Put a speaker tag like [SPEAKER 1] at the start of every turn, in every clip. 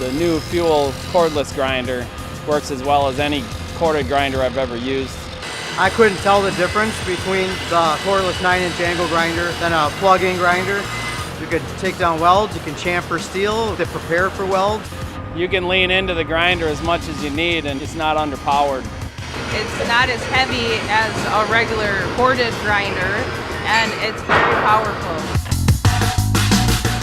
[SPEAKER 1] The new fuel cordless grinder works as well as any corded grinder I've ever used.
[SPEAKER 2] I couldn't tell the difference between the cordless 9-inch angle grinder and a plug-in grinder. You could take down welds, you can chamfer steel to prepare for welds.
[SPEAKER 1] You can lean into the grinder as much as you need and it's not underpowered.
[SPEAKER 3] It's not as heavy as a regular corded grinder and it's very powerful.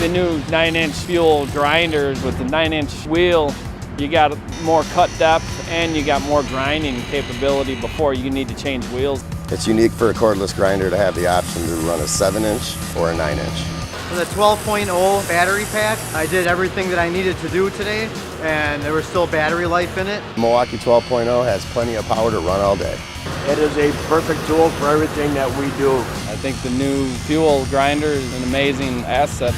[SPEAKER 1] The new 9-inch fuel grinders with the 9-inch wheel, you got more cut depth and you got more grinding capability before you need to change wheels.
[SPEAKER 4] It's unique for a cordless grinder to have the option to run a 7-inch or a 9-inch.
[SPEAKER 2] With a 12.0 battery pack, I did everything that I needed to do today, and there was still battery life in it.
[SPEAKER 4] Milwaukee 12.0 has plenty of power to run all day.
[SPEAKER 5] It is a perfect tool for everything that we do.
[SPEAKER 1] I think the new fuel grinder is an amazing asset.